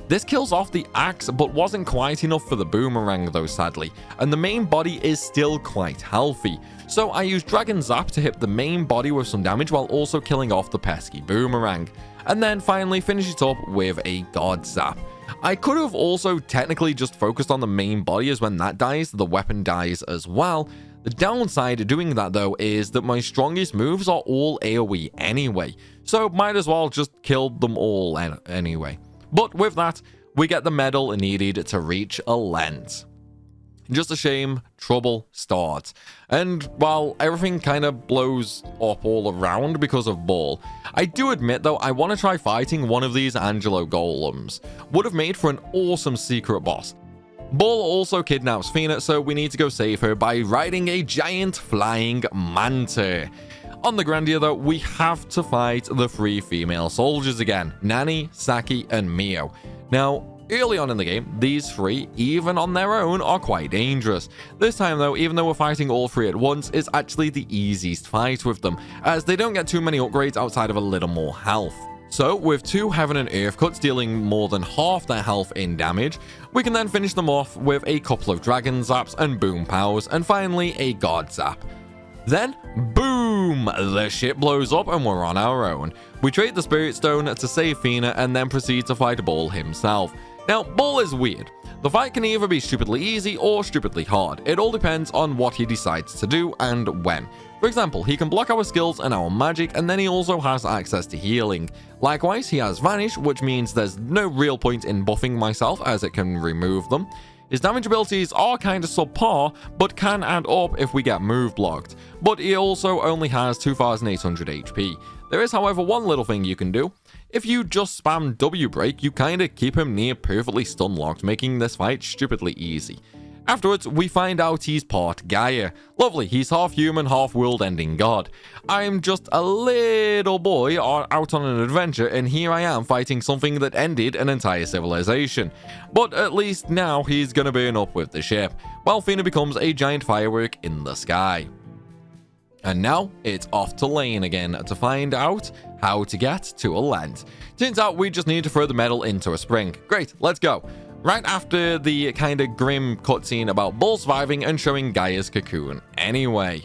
This kills off the axe, but wasn't quite enough for the boomerang though, sadly, and the main body is still quite healthy. So I use Dragon Zap to hit the main body with some damage while also killing off the pesky boomerang, and then finally finish it up with a God Zap. I could have also technically just focused on the main body, as when that dies, the weapon dies as well. The downside of doing that though is that my strongest moves are all AoE anyway, so might as well just kill them all anyway. But with that, we get the medal needed to reach a lens. Just a shame, trouble starts. And while everything kind of blows up all around because of Ball, I do admit though I want to try fighting one of these Angelo golems. Would have made for an awesome secret boss. Ball also kidnaps Fina, so we need to go save her by riding a giant flying manta. On the Grandia though, we have to fight the 3 female soldiers again, Nani, Saki and Mio. Now, early on in the game, these 3, even on their own, are quite dangerous. This time though, even though we're fighting all 3 at once, it's actually the easiest fight with them, as they don't get too many upgrades outside of a little more health. So, with 2 heaven and earth cuts dealing more than half their health in damage, we can then finish them off with a couple of dragon zaps and boom pows, and finally a god zap. Then, boom! The ship blows up and we're on our own. We trade the Spirit Stone to save Fina and then proceed to fight Ball himself. Now, Ball is weird. The fight can either be stupidly easy or stupidly hard. It all depends on what he decides to do and when. For example, he can block our skills and our magic, and then he also has access to healing. Likewise, he has Vanish, which means there's no real point in buffing myself as it can remove them. His damage abilities are kinda subpar, but can add up if we get move blocked. But he also only has 2800 HP. There is, however, one little thing you can do. If you just spam W break, you kinda keep him near perfectly stun locked, making this fight stupidly easy. Afterwards, we find out he's part Gaia. Lovely, he's half human, half world-ending god. I'm just a little boy out on an adventure, and here I am fighting something that ended an entire civilization. But at least now he's gonna burn up with the ship, while Fina becomes a giant firework in the sky. And now, it's off to Lane again to find out how to get to a land. Turns out we just need to throw the medal into a spring. Great, let's go. Right after the kinda grim cutscene about Bull surviving and showing Gaia's cocoon. Anyway,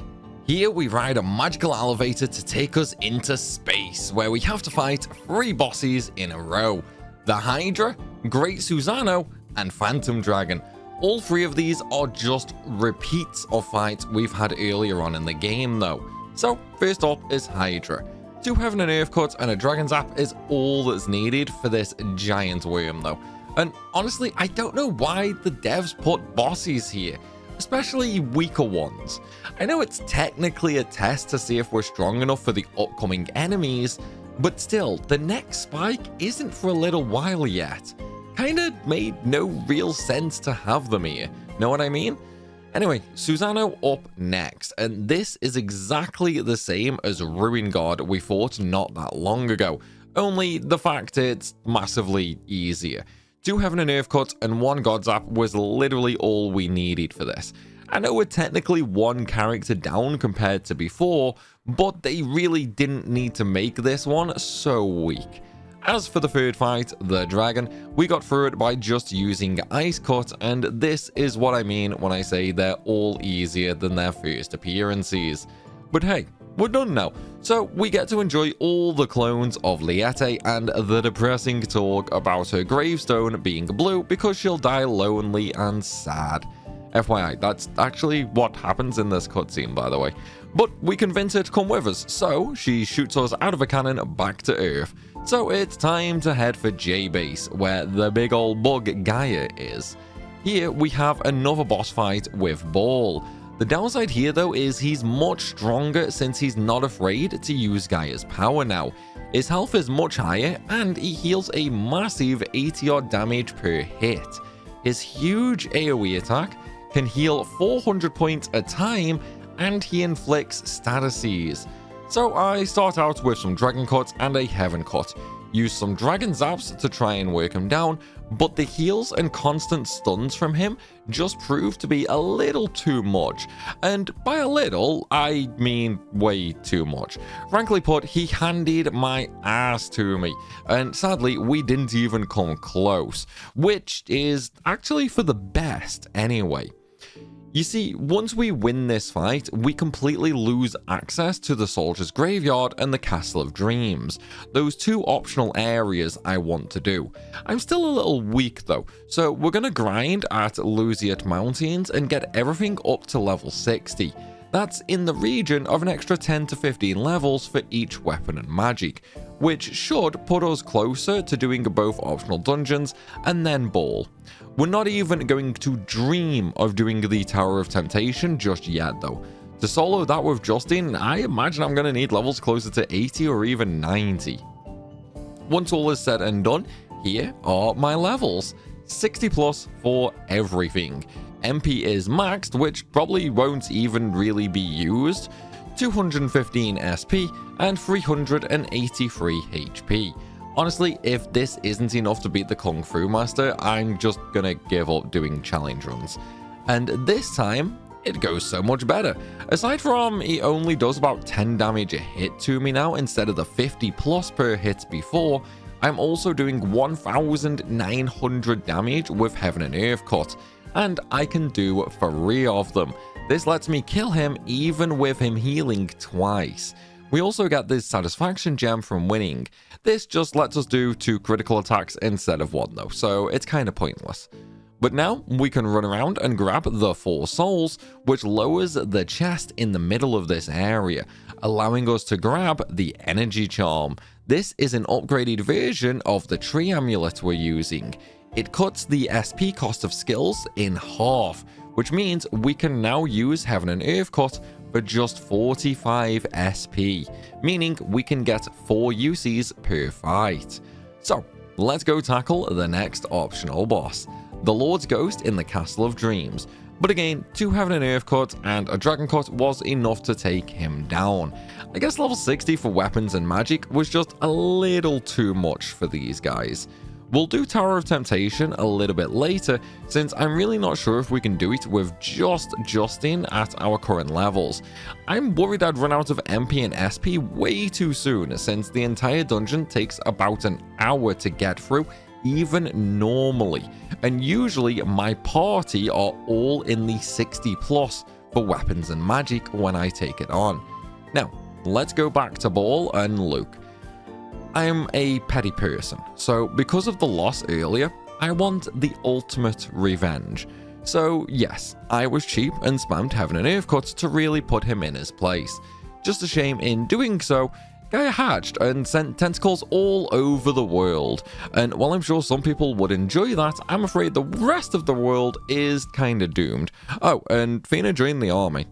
here we ride a magical elevator to take us into space, where we have to fight 3 bosses in a row. The Hydra, Great Susano, and Phantom Dragon. All 3 of these are just repeats of fights we've had earlier on in the game though. So, first up is Hydra. 2 Heaven and Earth cuts and a Dragon Zap is all that's needed for this giant worm though. And honestly, I don't know why the devs put bosses here, especially weaker ones. I know it's technically a test to see if we're strong enough for the upcoming enemies, but still, the next spike isn't for a little while yet. Kinda made no real sense to have them here, know what I mean? Anyway, Susano up next, and this is exactly the same as Ruin God we fought not that long ago, only the fact it's massively easier. 2 Heaven and Earth cuts and 1 God Zap was literally all we needed for this. I know we're technically 1 character down compared to before, but they really didn't need to make this one so weak. As for the third fight, the dragon, we got through it by just using Ice Cut, and this is what I mean when I say they're all easier than their first appearances. But hey, we're done now, so we get to enjoy all the clones of Liette and the depressing talk about her gravestone being blue because she'll die lonely and sad. FYI, that's actually what happens in this cutscene, by the way. But we convince her to come with us, so she shoots us out of a cannon back to Earth. So it's time to head for J-Base, where the big old bug Gaia is. Here we have another boss fight with Ball. The downside here though is he's much stronger since he's not afraid to use Gaia's power now. His health is much higher and he heals a massive 80 odd damage per hit. His huge AoE attack can heal 400 points a time and he inflicts statuses. So I start out with some Dragon Cuts and a Heaven Cut. use some dragon zaps to try and work him down, but the heals and constant stuns from him just proved to be a little too much. And by a little, I mean way too much. Frankly put, he handed my ass to me, and sadly, we didn't even come close, which is actually for the best anyway. You see, once we win this fight, we completely lose access to the Soldier's Graveyard and the Castle of Dreams, those two optional areas I want to do. I'm still a little weak though, so we're gonna grind at Lusiat Mountains and get everything up to level 60. That's in the region of an extra 10 to 15 levels for each weapon and magic, which should put us closer to doing both optional dungeons and then Ball. We're not even going to dream of doing the Tower of Temptation just yet though. To solo that with Justin, I imagine I'm going to need levels closer to 80 or even 90. Once all is said and done, here are my levels. 60 plus for everything. MP is maxed, which probably won't even really be used, 215 SP and 383 HP. Honestly, if this isn't enough to beat the Kung Fu Master, I'm just gonna give up doing challenge runs. And this time, it goes so much better. Aside from he only does about 10 damage a hit to me now instead of the 50 plus per hit before, I'm also doing 1900 damage with Heaven and Earth Cut, and I can do 3 of them. This lets me kill him even with him healing twice. We also get this satisfaction gem from winning. This just lets us do 2 critical attacks instead of 1 though, so it's kind of pointless. But now we can run around and grab the 4 souls, which lowers the chest in the middle of this area, allowing us to grab the energy charm. This is an upgraded version of the tree amulet we're using. It cuts the SP cost of skills in half, which means we can now use Heaven and Earth Cut for just 45 SP, meaning we can get 4 UCs per fight. So let's go tackle the next optional boss, the Lord's Ghost in the Castle of Dreams. But again, 2 Heaven and Earth Cut and a Dragon Cut was enough to take him down. I guess level 60 for weapons and magic was just a little too much for these guys. We'll do Tower of Temptation a little bit later, since I'm really not sure if we can do it with just Justin at our current levels. I'm worried I'd run out of MP and SP way too soon, since the entire dungeon takes about an hour to get through, even normally. And usually my party are all in the 60 plus for weapons and magic when I take it on. Now, let's go back to Ball and Luke. I'm a petty person, so because of the loss earlier, I want the ultimate revenge. So yes, I was cheap and spammed Heaven and Earth Cut to really put him in his place. Just a shame in doing so, Gaia hatched and sent tentacles all over the world, and while I'm sure some people would enjoy that, I'm afraid the rest of the world is kinda doomed. Oh, and Fina joined the army.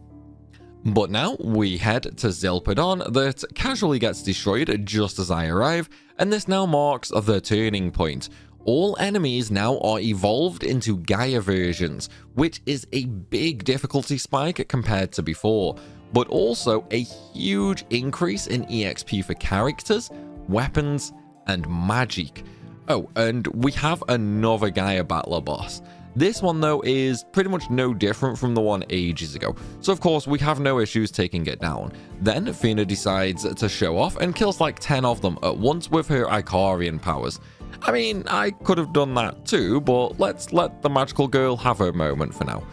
But now we head to Zilpidon that casually gets destroyed just as I arrive, and this now marks the turning point. All enemies now are evolved into Gaia versions, which is a big difficulty spike compared to before, but also a huge increase in EXP for characters, weapons, and magic. Oh, and we have another Gaia battler boss. This one though is pretty much no different from the one ages ago, so of course we have no issues taking it down. Then Fina decides to show off and kills like 10 of them at once with her Icarian powers. I mean, I could have done that too, but let's let the magical girl have her moment for now.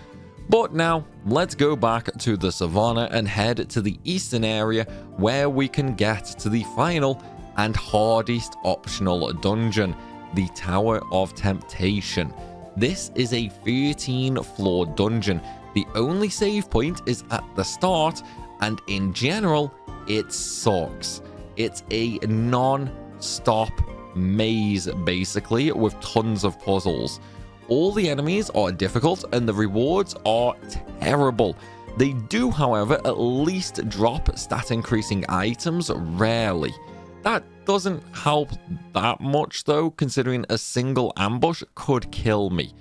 But now, let's go back to the savannah and head to the eastern area where we can get to the final and hardest optional dungeon, the Tower of Temptation. This is a 13-floor dungeon. The only save point is at the start, and in general, it sucks. It's a non-stop maze, basically, with tons of puzzles. All the enemies are difficult, and the rewards are terrible. They do, however, at least drop stat-increasing items rarely. That doesn't help that much though, considering a single ambush could kill me.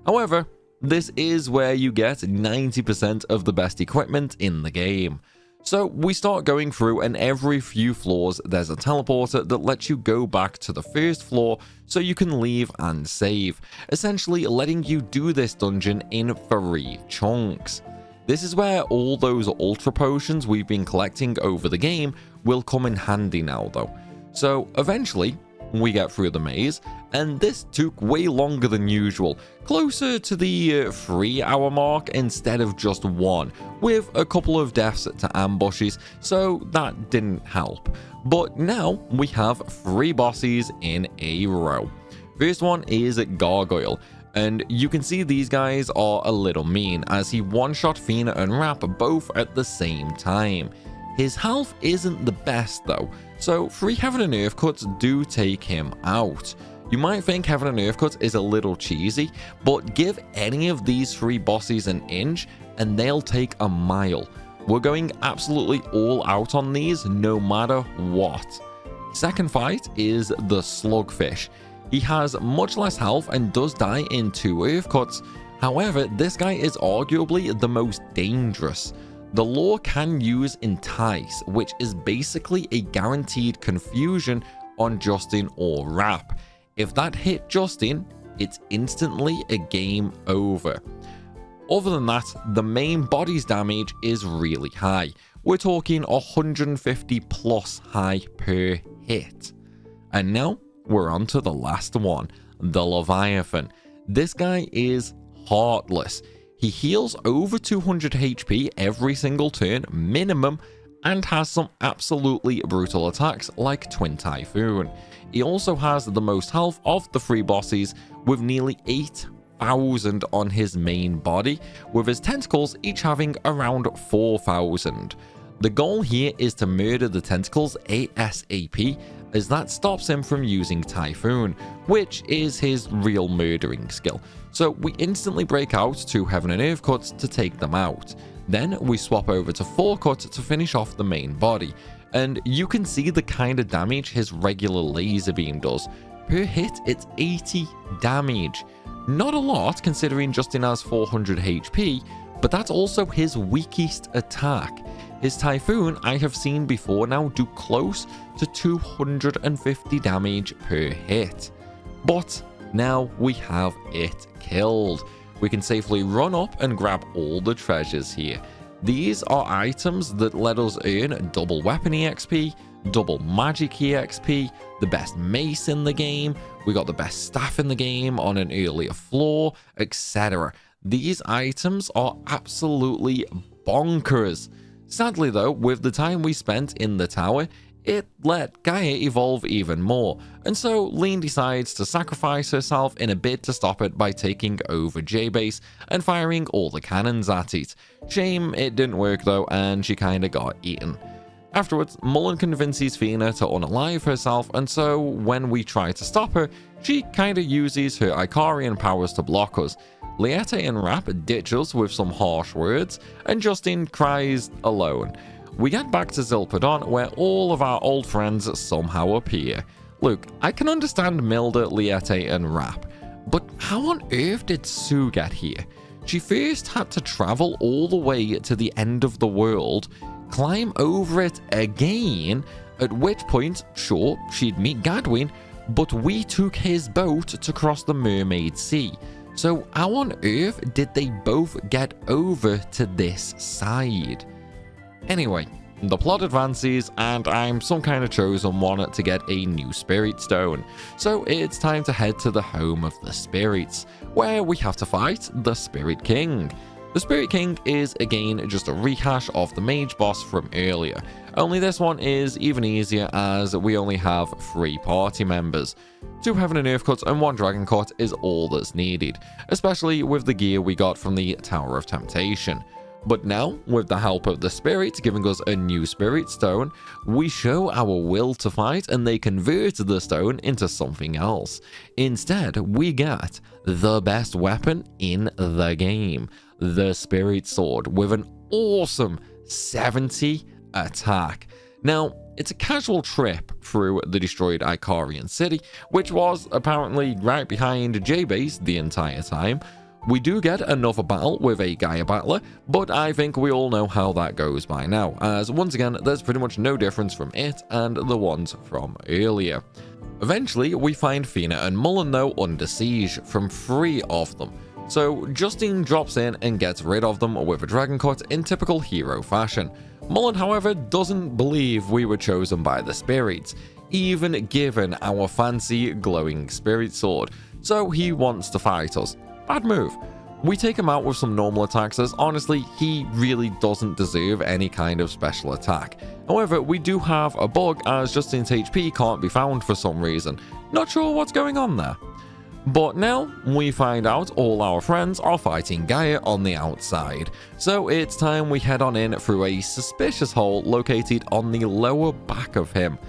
However, this is where you get 90% of the best equipment in the game. So we start going through, and every few floors there's a teleporter that lets you go back to the first floor so you can leave and save, essentially letting you do this dungeon in 3 chunks. This is where all those ultra potions we've been collecting over the game will come in handy now though. So eventually we get through the maze, and this took way longer than usual, closer to the 3-hour mark instead of just 1, with a couple of deaths to ambushes, so that didn't help. But now we have 3 bosses in a row. First one is Gargoyle, and you can see these guys are a little mean as he one-shot Fina and Rap both at the same time. His health isn't the best though, so 3 Heaven and Earth cuts do take him out. You might think Heaven and Earth cuts is a little cheesy, but give any of these 3 bosses an inch and they'll take a mile. We're going absolutely all out on these no matter what. Second fight is the Slugfish. He has much less health and does die in 2 Earth cuts. However, this guy is arguably the most dangerous. The lore can use Entice, which is basically a guaranteed confusion on Justin or Rap. If that hit Justin, it's instantly a game over. Other than that, the main body's damage is really high. We're talking 150 plus high per hit. And now we're on to the last one, the Leviathan. This guy is heartless. He heals over 200 HP every single turn minimum and has some absolutely brutal attacks like Twin Typhoon. He also has the most health of the 3 bosses with nearly 8,000 on his main body, with his tentacles each having around 4,000. The goal here is to murder the tentacles ASAP, as that stops him from using Typhoon, which is his real murdering skill. So we instantly break out 2 Heaven and Earth cuts to take them out. Then we swap over to 4 cuts to finish off the main body, and you can see the kind of damage his regular laser beam does. Per hit, it's 80 damage. Not a lot considering Justin has 400 HP, but that's also his weakest attack. His Typhoon I have seen before now do close to 250 damage per hit. But now we have it killed. We can safely run up and grab all the treasures here. These are items that let us earn double weapon EXP, double magic EXP, the best mace in the game, we got the best staff in the game on an earlier floor, etc. These items are absolutely bonkers. Sadly though, with the time we spent in the tower, it let Gaia evolve even more, and so Lean decides to sacrifice herself in a bid to stop it by taking over J-Base and firing all the cannons at it. Shame it didn't work though, and she kinda got eaten. Afterwards, Mullen convinces Fina to unalive herself, and so when we try to stop her, she kinda uses her Icarian powers to block us. Liette and Rap ditch us with some harsh words, and Justin cries alone. We get back to Zilpidon, where all of our old friends somehow appear. Look, I can understand Milda, Liette, and Rap, but how on earth did Sue get here? She first had to travel all the way to the end of the world, climb over it again, at which point, sure, she'd meet Gadwin, but we took his boat to cross the Mermaid Sea. So how on earth did they both get over to this side? Anyway, the plot advances, and I'm some kind of chosen one to get a new spirit stone. So it's time to head to the home of the spirits, where we have to fight the Spirit King. The Spirit King is again just a rehash of the mage boss from earlier, only this one is even easier as we only have 3 party members. 2 Heaven and Earth cuts and 1 Dragon cut is all that's needed, especially with the gear we got from the Tower of Temptation. But now, with the help of the spirits giving us a new spirit stone, we show our will to fight and they convert the stone into something else. Instead, we get the best weapon in the game, the Spirit Sword, with an awesome 70 attack. Now, it's a casual trip through the destroyed Icarian city, which was apparently right behind J-Base the entire time, We do get another battle with a Gaia battler, but I think we all know how that goes by now, as once again there's pretty much no difference from it and the ones from earlier. Eventually we find Fina and Mullen though under siege from 3 of them, so Justine drops in and gets rid of them with a dragon cut in typical hero fashion. Mullen however doesn't believe we were chosen by the spirits, even given our fancy glowing spirit sword, so he wants to fight us. Bad move. We take him out with some normal attacks as honestly he really doesn't deserve any kind of special attack. However, we do have a bug as Justine's HP can't be found for some reason. Not sure what's going on there. But now we find out all our friends are fighting Gaia on the outside, so it's time we head on in through a suspicious hole located on the lower back of him.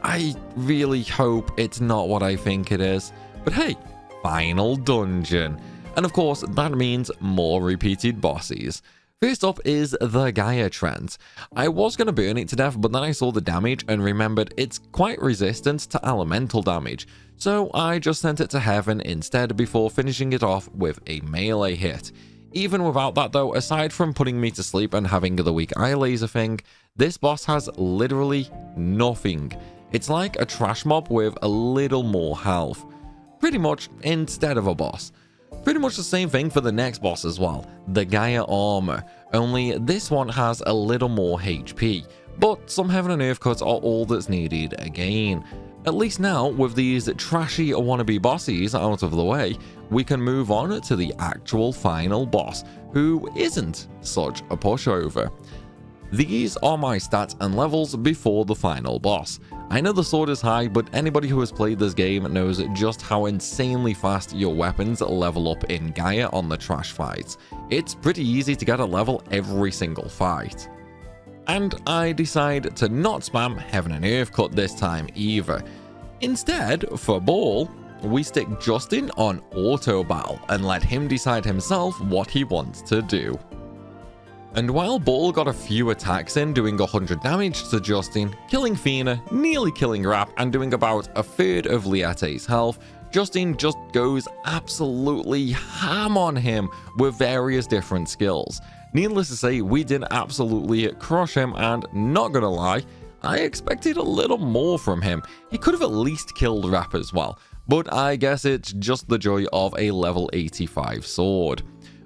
I really hope it's not what I think it is, but hey, final dungeon. And of course, that means more repeated bosses. First up is the Gaia Trent. I was going to burn it to death, but then I saw the damage and remembered it's quite resistant to elemental damage, so I just sent it to heaven instead before finishing it off with a melee hit. Even without that though, aside from putting me to sleep and having the weak eye laser thing, this boss has literally nothing. It's like a trash mob with a little more health. Pretty much instead of a boss. Pretty much the same thing for the next boss as well, the Gaia Armor, only this one has a little more HP, but some heaven and earth cuts are all that's needed again. At least now, with these trashy wannabe bosses out of the way, we can move on to the actual final boss, who isn't such a pushover. These are my stats and levels before the final boss. I know the sword is high, but anybody who has played this game knows just how insanely fast your weapons level up in Gaia on the trash fights. It's pretty easy to get a level every single fight. And I decide to not spam Heaven and Earth Cut this time either. Instead, for Ball, we stick Justin on auto battle and let him decide himself what he wants to do. And while Ball got a few attacks in, doing 100 damage to Justin, killing Fina, nearly killing Rap, and doing about a third of Liete's health, Justin just goes absolutely ham on him with various different skills. Needless to say, we did absolutely crush him, and not gonna lie, I expected a little more from him. He could have at least killed Rap as well, but I guess it's just the joy of a level 85 sword.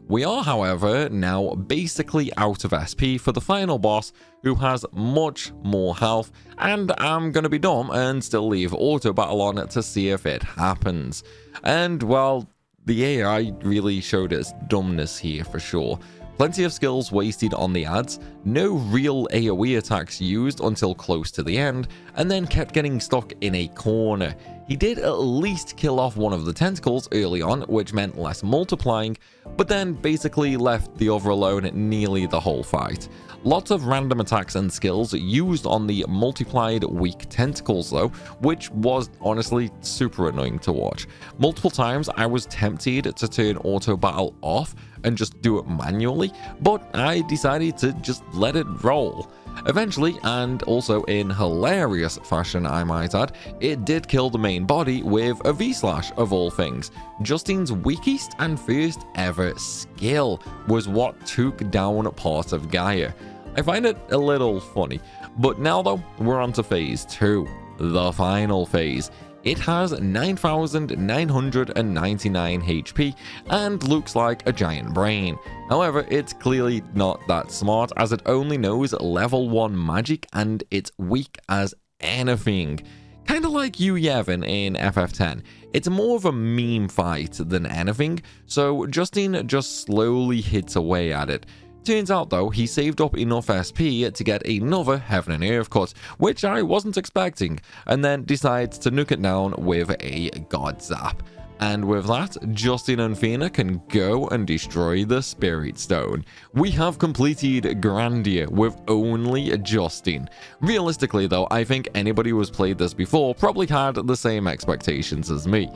We are, however, now basically out of SP for the final boss, who has much more health, and I'm gonna be dumb and still leave auto battle on to see if it happens. And well, the AI really showed its dumbness here for sure. Plenty of skills wasted on the ads, no real AoE attacks used until close to the end, and then kept getting stuck in a corner. He did at least kill off one of the tentacles early on, which meant less multiplying, but then basically left the other alone nearly the whole fight. Lots of random attacks and skills used on the multiplied weak tentacles though, which was honestly super annoying to watch. Multiple times I was tempted to turn auto battle off and just do it manually, but I decided to just let it roll. Eventually, and also in hilarious fashion I might add, it did kill the main body with a V-slash of all things. Justine's weakest and first ever skill was what took down part of Gaia. I find it a little funny, but now though, we're on to phase 2, the final phase. It has 9,999 HP and looks like a giant brain. However, it's clearly not that smart as it only knows level 1 magic and it's weak as anything. Kinda like you Yevon in FF10. It's more of a meme fight than anything, so Justine just slowly hits away at it. Turns out though, he saved up enough SP to get another Heaven and Earth Cut, which I wasn't expecting, and then decides to nuke it down with a God Zap. And with that, Justin and Fina can go and destroy the Spirit Stone. We have completed Grandia with only Justin. Realistically though, I think anybody who's played this before probably had the same expectations as me.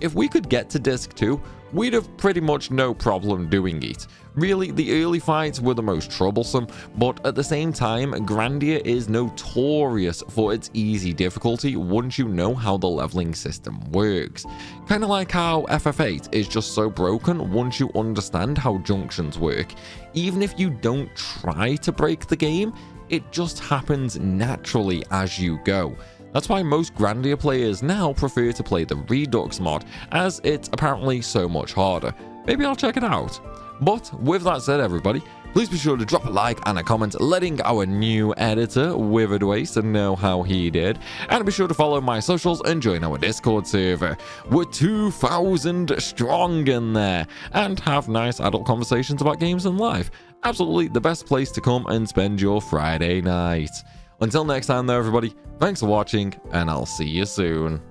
If we could get to Disc 2, we'd have pretty much no problem doing it. Really, the early fights were the most troublesome, but at the same time, Grandia is notorious for its easy difficulty once you know how the leveling system works. Kinda like how FF8 is just so broken once you understand how junctions work. Even if you don't try to break the game, it just happens naturally as you go. That's why most Grandia players now prefer to play the Redux mod, as it's apparently so much harder. Maybe I'll check it out. But with that said, everybody, please be sure to drop a like and a comment letting our new editor, Witheredwaste, know how he did. And be sure to follow my socials and join our Discord server. We're 2,000 strong in there. And have nice adult conversations about games and life. Absolutely the best place to come and spend your Friday night. Until next time though, everybody, thanks for watching, and I'll see you soon.